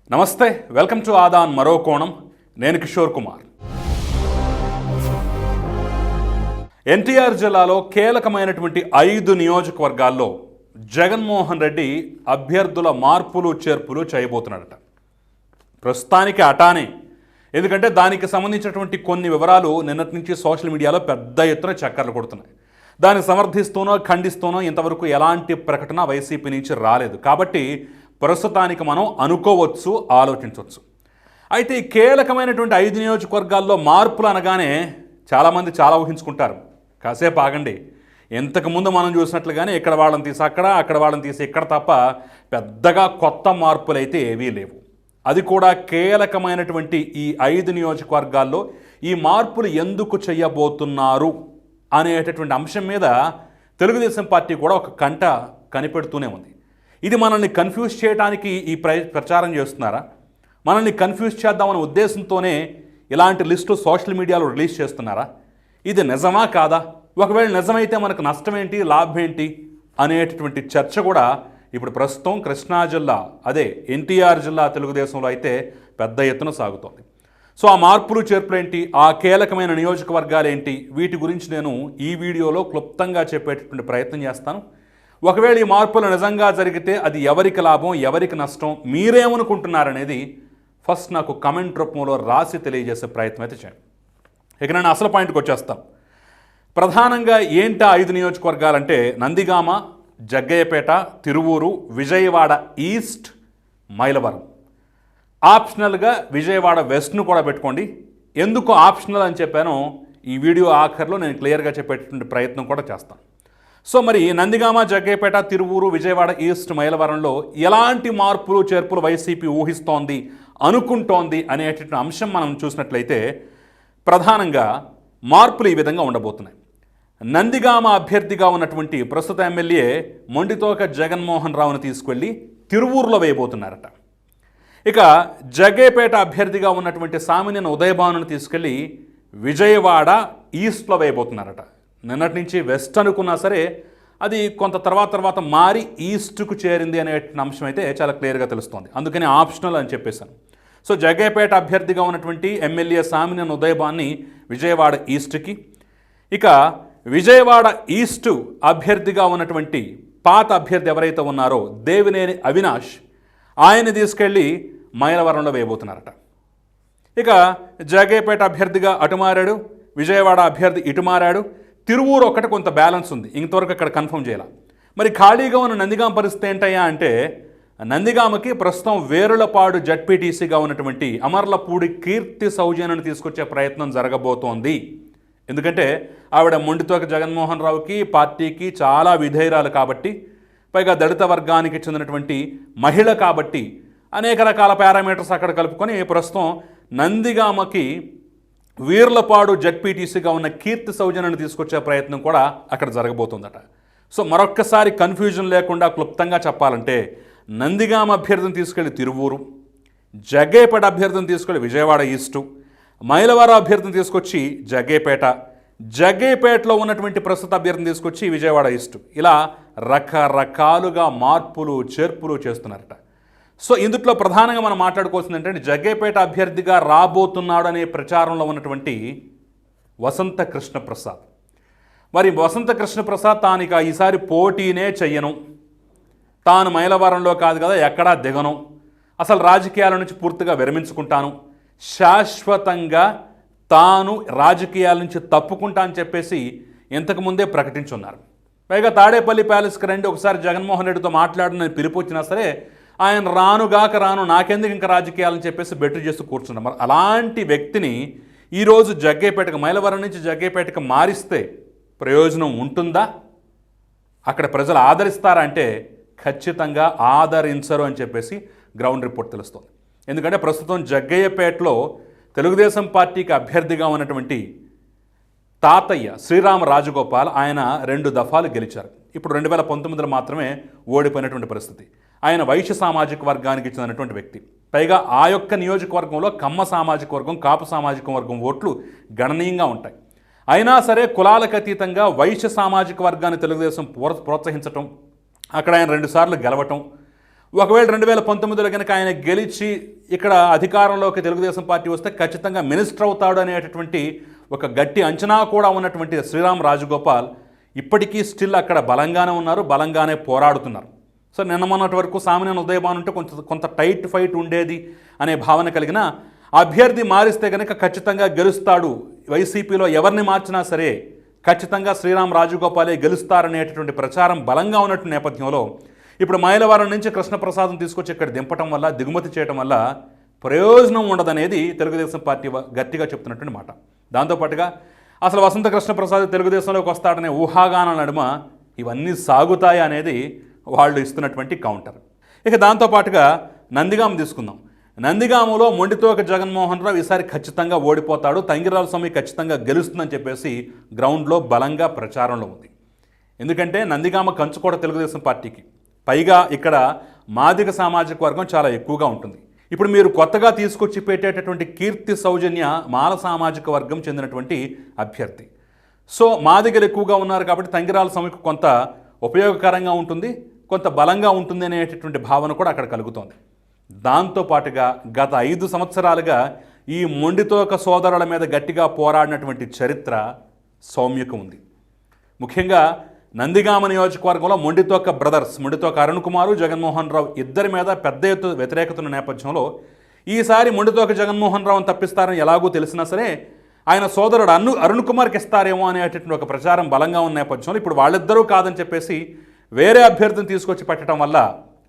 నమస్తే, welcome to Aadan మరో కోణం. నేను కిషోర్ కుమార్. ఎన్టీఆర్ జిల్లాలో కీలకమైనటువంటి 5 నియోజకవర్గాల్లో జగన్మోహన్ రెడ్డి అభ్యర్థుల మార్పులు చేర్పులు చేయబోతున్నాడట. ప్రస్తుతానికి అటానే, ఎందుకంటే దానికి సంబంధించినటువంటి కొన్ని వివరాలు నిన్నటి నుంచి సోషల్ మీడియాలో పెద్ద ఎత్తున చక్కర్లు కొడుతున్నాయి. దాన్ని సమర్థిస్తూనో ఖండిస్తూనో ఇంతవరకు ఎలాంటి ప్రకటన వైసీపీ నుంచి రాలేదు. కాబట్టి ప్రస్తుతానికి మనం అనుకోవచ్చు, ఆలోచించవచ్చు. అయితే ఈ కీలకమైనటువంటి 5 నియోజకవర్గాల్లో మార్పులు అనగానే చాలామంది చాలా ఊహించుకుంటారు. కాసేపు ఆగండి, ఇంతకుముందు మనం చూసినట్లుగానే ఇక్కడ వాళ్ళని తీసి అక్కడ వాళ్ళని తీసి ఇక్కడ తప్ప పెద్దగా కొత్త మార్పులు అయితే ఏవీ లేవు. అది కూడా కీలకమైనటువంటి ఈ 5 నియోజకవర్గాల్లో ఈ మార్పులు ఎందుకు చేయబోతున్నారు అనేటటువంటి అంశం మీద తెలుగుదేశం పార్టీ కూడా ఒక కంట కనిపెడుతూనే ఉంది. ఇది మనల్ని కన్ఫ్యూజ్ చేయడానికి ఈ ప్రచారం చేస్తున్నారా? మనల్ని కన్ఫ్యూజ్ చేద్దామనే ఉద్దేశంతోనే ఇలాంటి లిస్టు సోషల్ మీడియాలో రిలీజ్ చేస్తున్నారా? ఇది నిజమా కాదా? ఒకవేళ నిజమైతే మనకు నష్టం ఏంటి, లాభం ఏంటి అనేటటువంటి చర్చ కూడా ఇప్పుడు ప్రస్తుతం కృష్ణా జిల్లా, అదే ఎన్టీఆర్ జిల్లా తెలుగుదేశంలో అయితే పెద్ద ఎత్తున సాగుతోంది. సో ఆ మార్పులు చేర్పులు ఏంటి, ఆ కీలకమైన నియోజకవర్గాలు ఏంటి, వీటి గురించి నేను ఈ వీడియోలో క్లుప్తంగా చెప్పేటటువంటి ప్రయత్నం చేస్తాను. ఒకవేళ ఈ మార్పులు నిజంగా జరిగితే అది ఎవరికి లాభం, ఎవరికి నష్టం, మీరేమనుకుంటున్నారనేది ఫస్ట్ నాకు కమెంట్ రూపంలో రాసి తెలియజేసే ప్రయత్నం అయితే చేయండి. ఇక నేను అసలు పాయింట్కి వచ్చేస్తాను. ప్రధానంగా ఏంటి 5 నియోజకవర్గాలంటే నందిగామ, జగ్గయ్యపేట, తిరువూరు, విజయవాడ ఈస్ట్, మైలవరం. ఆప్షనల్గా విజయవాడ వెస్ట్ను కూడా పెట్టుకోండి. ఎందుకు ఆప్షనల్ అని చెప్పానో ఈ వీడియో ఆఖరిలో నేను క్లియర్గా చెప్పేటటువంటి ప్రయత్నం కూడా చేస్తాను. సో మరి నందిగామ, జగ్గయ్యపేట, తిరువూరు, విజయవాడ ఈస్ట్, మైలవరంలో ఎలాంటి మార్పులు చేర్పులు వైసీపీ ఊహిస్తోంది, అనుకుంటోంది అనేటువంటి అంశం మనం చూసినట్లయితే ప్రధానంగా మార్పులు ఈ విధంగా ఉండబోతున్నాయి. నందిగామ అభ్యర్థిగా ఉన్నటువంటి ప్రస్తుత ఎమ్మెల్యే మొండితోక జగన్మోహన్ రావును తీసుకెళ్లి తిరువూరులో వేయబోతున్నారట. ఇక జగ్గయ్యపేట అభ్యర్థిగా ఉన్నటువంటి సామినేని ఉదయభానును తీసుకెళ్లి విజయవాడ ఈస్ట్లో వేయబోతున్నారట. నిన్నటి నుంచి వెస్ట్ అనుకున్నా సరే అది కొంత తర్వాత మారి ఈస్ట్కు చేరింది అనే అంశం అయితే చాలా క్లియర్గా తెలుస్తోంది. అందుకని ఆప్షనల్ అని చెప్పేశాను. సో జగ్గయ్యపేట అభ్యర్థిగా ఉన్నటువంటి ఎమ్మెల్యే సామినేని ఉదయభాన్ని విజయవాడ ఈస్ట్కి, ఇక విజయవాడ ఈస్ట్ అభ్యర్థిగా ఉన్నటువంటి పాత అభ్యర్థి ఎవరైతే ఉన్నారో దేవినేని అవినాష్, ఆయన తీసుకెళ్ళి మైలవరంలో వేయబోతున్నారట. ఇక జగ్గయ్యపేట అభ్యర్థిగా అటు మారాడు, విజయవాడ అభ్యర్థి ఇటు మారాడు, తిరువూరు ఒకటి కొంత బ్యాలెన్స్ ఉంది, ఇంతవరకు అక్కడ కన్ఫర్మ్ చేయాల. మరి ఖాళీగా ఉన్న నందిగామ పరిస్థితి ఏంటయ్యా అంటే నందిగామకి ప్రస్తుతం వేరులపాడు జడ్పీటీసీగా ఉన్నటువంటి అమర్లపూడి కీర్తి సౌజన్యను తీసుకొచ్చే ప్రయత్నం జరగబోతోంది. ఎందుకంటే ఆవిడ మొండితోక జగన్మోహన్ రావుకి, పార్టీకి చాలా విధేయురాలు కాబట్టి, పైగా దళిత వర్గానికి చెందినటువంటి మహిళ కాబట్టి అనేక రకాల పారామీటర్స్ అక్కడ కలుపుకొని ప్రస్తుతం నందిగామకి వీర్లపాడు జడ్పీటీసీగా ఉన్న కీర్తి సౌజన్యను తీసుకొచ్చే ప్రయత్నం కూడా అక్కడ జరగబోతుందట. సో మరొక్కసారి కన్ఫ్యూజన్ లేకుండా క్లుప్తంగా చెప్పాలంటే నందిగామ అభ్యర్థిని తీసుకెళ్లి తిరువూరు, జగ్గయ్యపేట అభ్యర్థిని తీసుకెళ్లి విజయవాడ ఈస్టు, మైలవరం అభ్యర్థిని తీసుకొచ్చి జగ్గయ్యపేట, జగ్గయ్యపేటలో ఉన్నటువంటి ప్రస్తుత అభ్యర్థిని తీసుకొచ్చి విజయవాడ ఈస్టు, ఇలా రకరకాలుగా మార్పులు చేర్పులు చేస్తున్నారట. సో ఇందులో ప్రధానంగా మనం మాట్లాడుకోవాల్సింది ఏంటంటే జగ్గయ్యపేట అభ్యర్థిగా రాబోతున్నాడు అనే ప్రచారంలో ఉన్నటువంటి వసంత కృష్ణప్రసాద్. మరి వసంత కృష్ణప్రసాద్ తాను ఇక ఈసారి పోటీనే చెయ్యను, తాను మైలవరంలో కాదు కదా ఎక్కడా దిగను, అసలు రాజకీయాల నుంచి పూర్తిగా విరమించుకుంటాను, శాశ్వతంగా తాను రాజకీయాల నుంచి తప్పుకుంటా అని చెప్పేసి ఇంతకుముందే ప్రకటించున్నారు. పైగా తాడేపల్లి ప్యాలెస్కి రండి, ఒకసారి జగన్మోహన్ రెడ్డితో మాట్లాడని పిలుపు వచ్చినా సరే ఆయన రాను, నాకెందుకు ఇంకా రాజకీయాలని చెప్పేసి బెట్టు చేస్తూ కూర్చున్నారు. మరి అలాంటి వ్యక్తిని ఈరోజు జగ్గయ్యపేటకు, మైలవరం నుంచి జగ్గయ్యపేటకు మారిస్తే ప్రయోజనం ఉంటుందా? అక్కడ ప్రజలు ఆదరిస్తారా అంటే ఖచ్చితంగా ఆదరించరు అని చెప్పేసి గ్రౌండ్ రిపోర్ట్ తెలుస్తుంది. ఎందుకంటే ప్రస్తుతం జగ్గయ్యపేటలో తెలుగుదేశం పార్టీకి అభ్యర్థిగా ఉన్నటువంటి తాతయ్య శ్రీరామ రాజగోపాల్ ఆయన 2 దఫాలు గెలిచారు. ఇప్పుడు 2019లో మాత్రమే ఓడిపోయినటువంటి పరిస్థితి. ఆయన వైశ్య సామాజిక వర్గానికి చెందినటువంటి వ్యక్తి. పైగా ఆ యొక్క నియోజకవర్గంలో కమ్మ సామాజిక వర్గం, కాపు సామాజిక వర్గం ఓట్లు గణనీయంగా ఉంటాయి. అయినా సరే కులాలకు అతీతంగా వైశ్య సామాజిక వర్గాన్ని తెలుగుదేశం ప్రోత్సహించటం, అక్కడ ఆయన 2 సార్లు గెలవటం, ఒకవేళ 2019లో కనుక ఆయన గెలిచి ఇక్కడ అధికారంలోకి తెలుగుదేశం పార్టీ వస్తే ఖచ్చితంగా మినిస్టర్ అవుతాడు అనేటటువంటి ఒక గట్టి అంచనా కూడా ఉన్నటువంటి శ్రీరామ్ రాజగోపాల్ ఇప్పటికీ స్టిల్ అక్కడ బలంగానే ఉన్నారు, బలంగానే పోరాడుతున్నారు. సో నిన్న మొన్నటి వరకు సామాన్య ఉదయభాన్ ఉంటే కొంత టైట్ ఫైట్ ఉండేది అనే భావన కలిగిన అభ్యర్థి మారిస్తే కనుక ఖచ్చితంగా గెలుస్తాడు, వైసీపీలో ఎవరిని మార్చినా సరే ఖచ్చితంగా శ్రీరామ్ రాజగోపాలే గెలుస్తారనేటటువంటి ప్రచారం బలంగా ఉన్నటువంటి నేపథ్యంలో ఇప్పుడు మైలవరం నుంచి కృష్ణప్రసాదం తీసుకొచ్చి ఇక్కడ దింపటం వల్ల, దిగుమతి చేయటం వల్ల ప్రయోజనం ఉండదనేది తెలుగుదేశం పార్టీ గట్టిగా చెప్తున్నటువంటి మాట. దాంతోపాటుగా అసలు వసంత కృష్ణప్రసాద్ తెలుగుదేశంలోకి వస్తాడనే ఊహాగానాల నడుమ ఇవన్నీ సాగుతాయి అనేది వాళ్ళు ఇస్తున్నటువంటి కౌంటర్. ఇక దాంతోపాటుగా నందిగామ తీసుకుందాం. నందిగామలో మొండితోక జగన్మోహన్ రావు ఈసారి ఖచ్చితంగా ఓడిపోతాడు, తంగిరాల స్వామి ఖచ్చితంగా గెలుస్తుందని చెప్పేసి గ్రౌండ్లో బలంగా ప్రచారంలో ఉంది. ఎందుకంటే నందిగామ కంచుకోట తెలుగుదేశం పార్టీకి, పైగా ఇక్కడ మాదిగ సామాజిక వర్గం చాలా ఎక్కువగా ఉంటుంది. ఇప్పుడు మీరు కొత్తగా తీసుకొచ్చి పెట్టేటటువంటి కీర్తి సౌజన్య మాల సామాజిక వర్గం చెందినటువంటి అభ్యర్థి. సో మాదిగలు ఎక్కువగా ఉన్నారు కాబట్టి తంగిరాల స్వామికి కొంత ఉపయోగకరంగా ఉంటుంది, కొంత బలంగా ఉంటుంది అనేటటువంటి భావన కూడా అక్కడ కలుగుతోంది. దాంతోపాటుగా గత 5 సంవత్సరాలుగా ఈ మొండితోక సోదరుల మీద గట్టిగా పోరాడినటువంటి చరిత్ర సౌమ్యకు ఉంది. ముఖ్యంగా నందిగామ నియోజకవర్గంలో మొండితోక బ్రదర్స్, మొండితోక అరుణ్ కుమారు, జగన్మోహన్ రావు ఇద్దరి మీద పెద్ద ఎత్తు వ్యతిరేకత ఉన్న నేపథ్యంలో ఈసారి మొండితోక జగన్మోహన్ రావుని తప్పిస్తారని ఎలాగో తెలిసినా సరే ఆయన సోదరుడు అరుణ్ కుమార్కి ఇస్తారేమో అనేటటువంటి ఒక ప్రచారం బలంగా ఉన్న నేపథ్యంలో ఇప్పుడు వాళ్ళిద్దరూ కాదని చెప్పేసి వేరే అభ్యర్థిని తీసుకొచ్చి పెట్టడం వల్ల,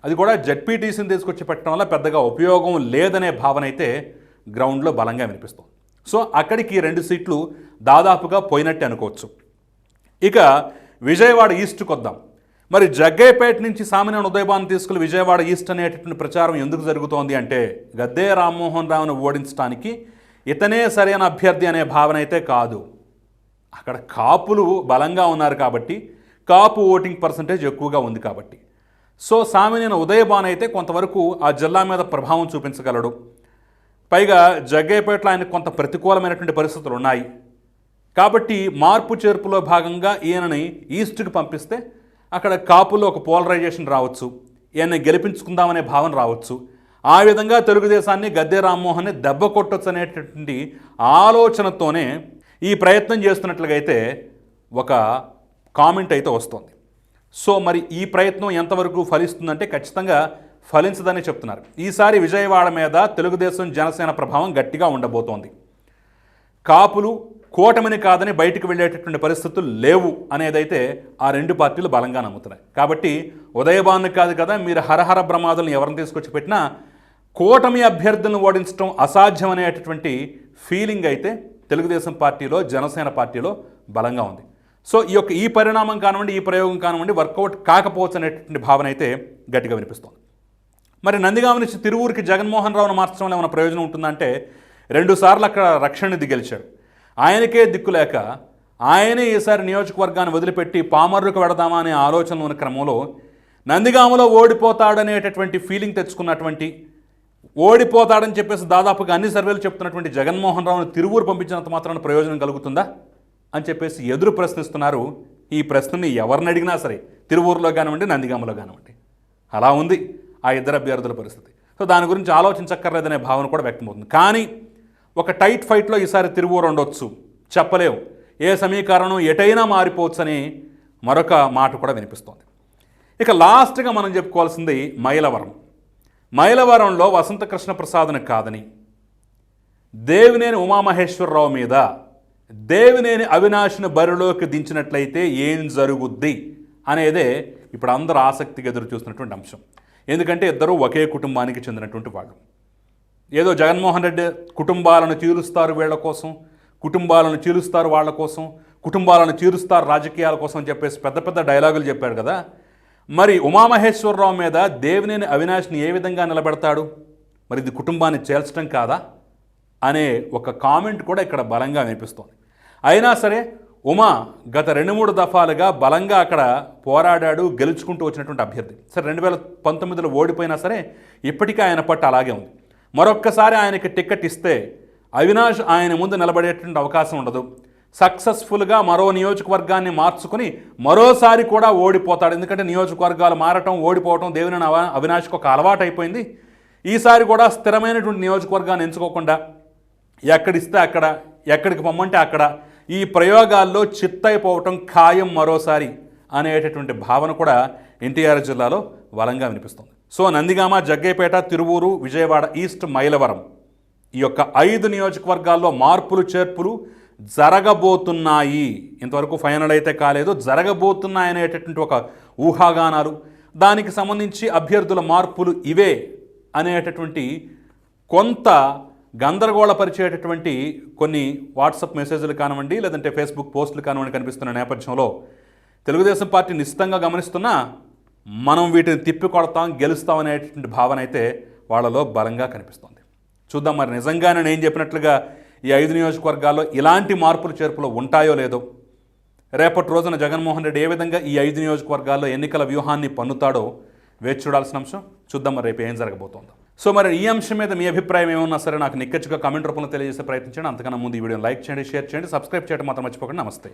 అది కూడా జడ్పీటీసీని తీసుకొచ్చి పెట్టడం వల్ల పెద్దగా ఉపయోగం లేదనే భావన అయితే గ్రౌండ్లో బలంగా వినిపిస్తుంది. సో అక్కడికి 2 సీట్లు దాదాపుగా పోయినట్టే అనుకోవచ్చు. ఇక విజయవాడ ఈస్ట్కి వద్దాం. మరి జగ్గయ్యపేట నుంచి సామాన్య ఉదయభాన్ తీసుకుని విజయవాడ ఈస్ట్ అనేటటువంటి ప్రచారం ఎందుకు జరుగుతోంది అంటే గద్దే రామ్మోహన్ రావును ఓడించడానికి ఇతనే సరైన అభ్యర్థి అనే భావన అయితే కాదు. అక్కడ కాపులు బలంగా ఉన్నారు కాబట్టి, కాపు ఓటింగ్ పర్సంటేజ్ ఎక్కువగా ఉంది కాబట్టి. సో సామాన్య ఉదయభాన్ అయితే కొంతవరకు ఆ జిల్లా మీద ప్రభావం చూపించగలడు. పైగా జగ్గయ్యపేటలో ఆయనకు కొంత ప్రతికూలమైనటువంటి పరిస్థితులు ఉన్నాయి కాబట్టి మార్పు చేర్పులో భాగంగా ఈయనని ఈస్ట్కి పంపిస్తే అక్కడ కాపులో ఒక పోలరైజేషన్ రావచ్చు, ఈయన్ని గెలిపించుకుందామనే భావన రావచ్చు. ఆ విధంగా తెలుగుదేశాన్ని గద్దె రామ్మోహన్ని దెబ్బ కొట్టొచ్చు అనేటటువంటి ఆలోచనతోనే ఈ ప్రయత్నం చేస్తున్నట్లుగా అయితే ఒక కామెంట్ అయితే వస్తుంది. సో మరి ఈ ప్రయత్నం ఎంతవరకు ఫలిస్తుందంటే ఖచ్చితంగా ఫలించదని చెప్తున్నారు. ఈసారి విజయవాడ మీద తెలుగుదేశం జనసేన ప్రభావం గట్టిగా ఉండబోతోంది. కాపులు కూటమిని కాదని బయటికి వెళ్ళేటటువంటి పరిస్థితులు లేవు అనేదైతే ఆ 2 పార్టీలు బలంగా నమ్ముతున్నాయి. కాబట్టి ఉదయభాన్ కాదు కదా, మీరు హరహర బ్రహ్మాదులను ఎవరిని తీసుకొచ్చి పెట్టినా కూటమి అభ్యర్థులను ఓడించడం అసాధ్యం అనేటటువంటి ఫీలింగ్ అయితే తెలుగుదేశం పార్టీలో, జనసేన పార్టీలో బలంగా ఉంది. సో ఈ పరిణామం కానివ్వండి, ఈ ప్రయోగం కానివ్వండి వర్కౌట్ కాకపోవచ్చు అనేటటువంటి భావన అయితే గట్టిగా వినిపిస్తుంది. మరి నందిగామ నుంచి తిరువూరుకి జగన్మోహన్ రావును మార్చడంలో ఏమైనా ప్రయోజనం ఉంటుందంటే 2 సార్లు అక్కడ రక్షణ నిధి గెలిచాడు. ఆయనకే దిక్కులేక ఆయనే ఈసారి నియోజకవర్గాన్ని వదిలిపెట్టి పామర్రుకు వెడదామా అనే ఆలోచనలు ఉన్న క్రమంలో నందిగామలో ఓడిపోతాడనేటటువంటి ఫీలింగ్ తెచ్చుకున్నటువంటి, ఓడిపోతాడని చెప్పేసి దాదాపుగా అన్ని సర్వేలు చెప్తున్నటువంటి జగన్మోహన్ రావును తిరువూరు పంపించినంత మాత్రాన ప్రయోజనం కలుగుతుందా అని చెప్పేసి ఎదురు ప్రశ్నిస్తున్నారు. ఈ ప్రశ్నని ఎవరిని అడిగినా సరే తిరువూరులో కానివ్వండి, నందిగామలో కానివ్వండి, అలా ఉంది ఆ ఇద్దరు అభ్యర్థుల పరిస్థితి. సో దాని గురించి ఆలోచించక్కర్లేదనే భావన కూడా వ్యక్తమవుతుంది. కానీ ఒక టైట్ ఫైట్లో ఈసారి తిరువూరు ఉండొచ్చు, చెప్పలేవు. ఏ సమీకరణం ఎటైనా మారిపోవచ్చు అని మరొక మాట కూడా వినిపిస్తోంది. ఇక లాస్ట్గా మనం చెప్పుకోవాల్సింది మైలవరం. మైలవరంలో వసంత కృష్ణప్రసాద్ని కాదని దేవినేని ఉమామహేశ్వరరావు మీద దేవినేని అవినాష్ను బరిలోకి దించినట్లయితే ఏం జరుగుద్ది అనేదే ఇప్పుడు అందరూ ఆసక్తిగా ఎదురు చూస్తున్నటువంటి అంశం. ఎందుకంటే ఇద్దరు ఒకే కుటుంబానికి చెందినటువంటి వాళ్ళు. ఏదో జగన్మోహన్ రెడ్డి కుటుంబాలను చీలుస్తారు వీళ్ళ కోసం, కుటుంబాలను చీలుస్తారు వాళ్ళ కోసం, కుటుంబాలను చీలుస్తారు రాజకీయాల కోసం అని చెప్పేసి పెద్ద పెద్ద డైలాగులు చెప్పాడు కదా. మరి ఉమామహేశ్వరరావు మీద దేవినేని అవినాష్ని ఏ విధంగా నిలబెడతాడు? మరి ఇది కుటుంబాన్ని చేల్చడం కాదా అనే ఒక కామెంట్ కూడా ఇక్కడ బలంగా వినిపిస్తోంది. అయినా సరే ఉమా గత 2-3 దఫాలుగా బలంగా అక్కడ పోరాడాడు, గెలుచుకుంటూ వచ్చినటువంటి అభ్యర్థి. సరే 2019లో ఓడిపోయినా సరే ఇప్పటికీ ఆయన పట్టు అలాగే ఉంది. మరొక్కసారి ఆయనకి టికెట్ ఇస్తే అవినాష్ ఆయన ముందు నిలబడేటువంటి అవకాశం ఉండదు. సక్సెస్ఫుల్గా మరో నియోజకవర్గాన్ని మార్చుకుని మరోసారి కూడా ఓడిపోతాడు. ఎందుకంటే నియోజకవర్గాలు మారటం, ఓడిపోవటం దేవినేని అవినాష్కి ఒక అలవాటు అయిపోయింది. ఈసారి కూడా స్థిరమైనటువంటి నియోజకవర్గాన్ని ఎంచుకోకుండా ఎక్కడిస్తే అక్కడ, ఎక్కడికి పొమ్మంటే అక్కడ ఈ ప్రయోగాల్లో చిత్తైపోవటం ఖాయం మరోసారి అనేటటువంటి భావన కూడా ఎన్టీఆర్ జిల్లాలో బలంగా వినిపిస్తుంది. సో నందిగామ, జగ్గైపేట, తిరువూరు, విజయవాడ ఈస్ట్, మైలవరం ఈ యొక్క 5 నియోజకవర్గాల్లో మార్పులు చేర్పులు జరగబోతున్నాయి. ఇంతవరకు ఫైనల్ అయితే కాలేదు, జరగబోతున్నాయనేటటువంటి ఒక ఊహాగానాలు, దానికి సంబంధించి అభ్యర్థుల మార్పులు ఇవే అనేటటువంటి కొంత గందరగోళపరిచేటటువంటి కొన్ని వాట్సాప్ మెసేజ్లు కానివ్వండి, లేదంటే ఫేస్బుక్ పోస్టులు కానివ్వండి కనిపిస్తున్న నేపథ్యంలో తెలుగుదేశం పార్టీ నిశ్చితంగా గమనిస్తున్నా మనం వీటిని తిప్పికొడతాం, గెలుస్తాం అనేటటువంటి భావన అయితే వాళ్ళలో బలంగా కనిపిస్తుంది. చూద్దాం మరి నిజంగానే నేను చెప్పినట్లుగా ఈ 5 నియోజకవర్గాల్లో ఇలాంటి మార్పులు చేర్పులు ఉంటాయో లేదో. రేపటి రోజున జగన్మోహన్ రెడ్డి ఏ విధంగా ఈ 5 నియోజకవర్గాల్లో ఎన్నికల వ్యూహాన్ని పన్నుతాడో వేచి చూడాల్సిన అంశం. చూద్దాం మరి రేపు ఏం జరగబోతోందో. సో మరి ఈ అంశం మీద మీ అభిప్రాయం ఏమన్నా సరే నాకు నిక్కచ్చిగా కామెంట్ రూపంలో తెలియజేసే ప్రయత్నించండి. అంతకన్నా ముందు ఈ వీడియోని లైక్ చేయండి, షేర్ చేయండి, సబ్స్క్రైబ్ చేయడం మాత్రం మర్చిపోకండి. నమస్తే.